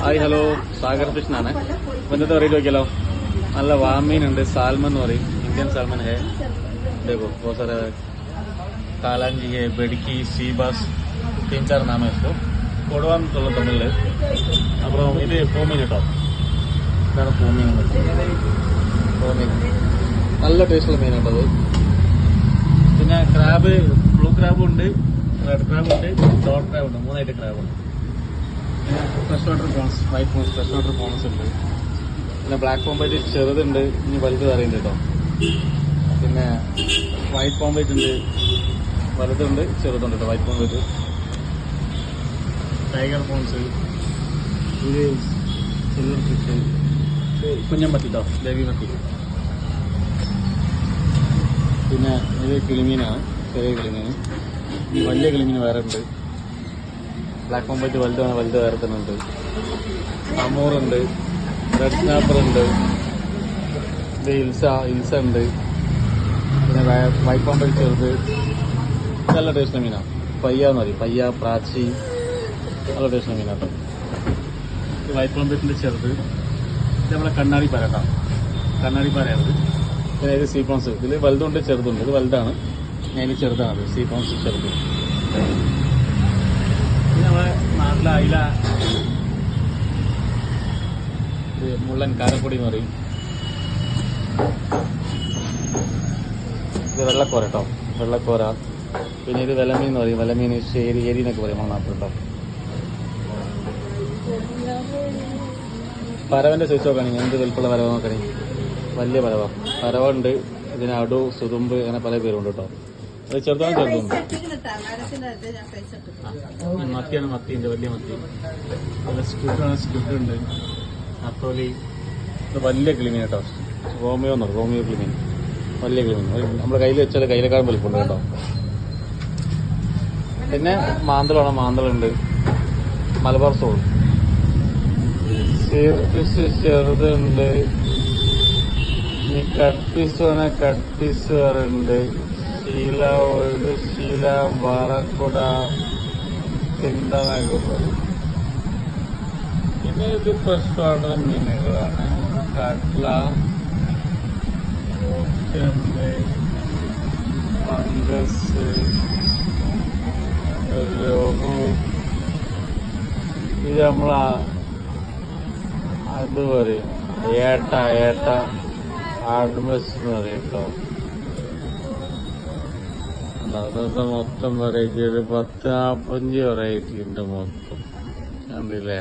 Hi hello, Sagar ഫിഷനാണ്. അപ്പോൾ ഇന്നത്തെ variety നോക്കിയാലോ. നല്ല വാമീൻ ഉണ്ട്, സാൽമൺ എന്ന് പറയും, इंडियन सालमन है. देखो बहुत सारा कालांजी है, बेड़की, सी बास, 3-4 नाम है इसको. കൊടുവാൻ എന്നുള്ള തമിഴില്. അപ്പുറം ഇത് പൂമീൻ കേട്ടോ, ഇതാണ് പൂമീൻ. പൂമീൻ നല്ല ടേസ്റ്റുള്ള മീൻ കേട്ടോ അത്. പിന്നെ ക്രാബ്, ബ്ലൂ ക്രാബ് ഉണ്ട്, റെഡ് ക്രാബ് ഉണ്ട്, ഡോട്ട് ക്രാബ് ഉണ്ട്, 3 ഐറ്റം ക്രാബ് ഉണ്ട്. Fresh water prawns, white prawns, fresh water prawns ഉണ്ട്. പിന്നെ ബ്ലാക്ക് പോംബൈറ്റ് ചെറുതുണ്ട്, ഇനി വലുത് പറയുന്നുണ്ട് കേട്ടോ. പിന്നെ വൈറ്റ് പോംബൈറ്റ് ഉണ്ട്, വലുതുണ്ട് ചെറുതുണ്ട് കേട്ടോ. വൈറ്റ് പോംബൈറ്റ്, ടൈഗർ പ്രോൺസ്, ഇത് സിൽവർ ഫിഷ്, കുഞ്ഞമ്പത്തി കേട്ടോ, ദേവി മത്തി. പിന്നെ ഇത് കിളിമീനാണ്, ചെറിയ കിളിമീൻ. ഈ വലിയ കിളിമീൻ വേറെ ഉണ്ട്. ബ്ലാക്ക് പോംബൈറ്റ് വലുതാണ്, വലുത് വേറെ തന്നെ ഉണ്ട്. അമൂറുണ്ട്, റെഡ് സ്നാപ്പർ ഉണ്ട്, ഇത് ഇൽസ ഉണ്ട്. പിന്നെ വൈറ്റ് പോംബൈറ്റ് ചെറുത്, നല്ല ടേസ്റ്റ് മീനാണ്. പയ്യ എന്ന് പറയും, പയ്യ, പ്രാച്ചി, നല്ല ടേസ്റ്റ് മീനാട്ടോ. വൈറ്റ് പോംബൈറ്റിൻ്റെ ചെറുത്, ഇത് നമ്മളെ കണ്ണാടി പാര കേട്ടോ, കണ്ണാടി പാരയാണ്. പിന്നെ ഇത് സീ പ്രോൺസ്, ഇതിൽ വലുതുണ്ട് ചെറുതുണ്ട്. ഇത് വലുതാണ്, ഞാൻ ചെറുതാണത്, സീ പ്രോൺസ് ചെറുത്. പിന്നെ നമ്മളെ നാട്ടിലെ അയില, ഇത് മുള്ളൻ കാരപ്പൊടി എന്ന് പറയും. ഇത് വെള്ളക്കോര കേട്ടോ, വെള്ളക്കോര. പിന്നെ ഇത് വിലമീൻ എന്ന് പറയും, വിലമീൻ, ശേരി, ഏരി എന്നൊക്കെ പറയും നമ്മൾ നാട്ടിൽ കേട്ടോ. പരവൻ്റെ സൈസ് നോക്കുകയാണെങ്കിൽ എന്ത് വലിപ്പമുള്ള പരവ നോക്കുകയാണെങ്കിൽ വലിയ പരവ. പരവ ഉണ്ട്, ഇതിന് അടു, സുതുമ്പ്, അങ്ങനെ പല പേരുണ്ട് കേട്ടോ. അത് ചെറുതാണ്, ചെറുതുണ്ട്. മത്തിയാണ്, മത്തിയുണ്ട്, വലിയ മത്തി. നല്ല സ്ക്വിഡാണ്, സ്ക്വിഡ് ഉണ്ട്, നത്തോലി. ഇത് വലിയ കിളിമീൻ കേട്ടോ, റോമിയോ എന്ന് പറയും, റോമിയോ കിളിമീൻ, വലിയ കിളിമീൻ. നമ്മുടെ കയ്യിൽ വെച്ചാൽ കയ്യിലേക്കാളും വലിപ്പമുണ്ട് കേട്ടോ. പിന്നെ മാന്തളാണ്, മാന്തളുണ്ട്, മലബാർ സോൾ, ഫിഷ് ചെറുതുണ്ട്. ഈ കട്ട് പീസ് വേണേൽ കട്ട് പീസ് വേറെ ഉണ്ട്. ശീല, ഓൾഡ് ശീല, ബാറക്കുട, തിണ്ടനൊക്കെ പറയും. പിന്നെ ഇത് ഫ്രഷ് വാട്ടർ മീനുകളാണ്. കട്ല, ചെമ്പ്, ഫംഗസ്, രോഹു. ഇത് നമ്മളാ അത് പറയും, ഏട്ട ആഡ്മസ് എന്ന് പറയും കേട്ടോ. അതൊക്കെ മൊത്തം വെറൈറ്റി, ഒരു 10-45 വെറൈറ്റി ഉണ്ട് മൊത്തം. കണ്ടില്ലേ?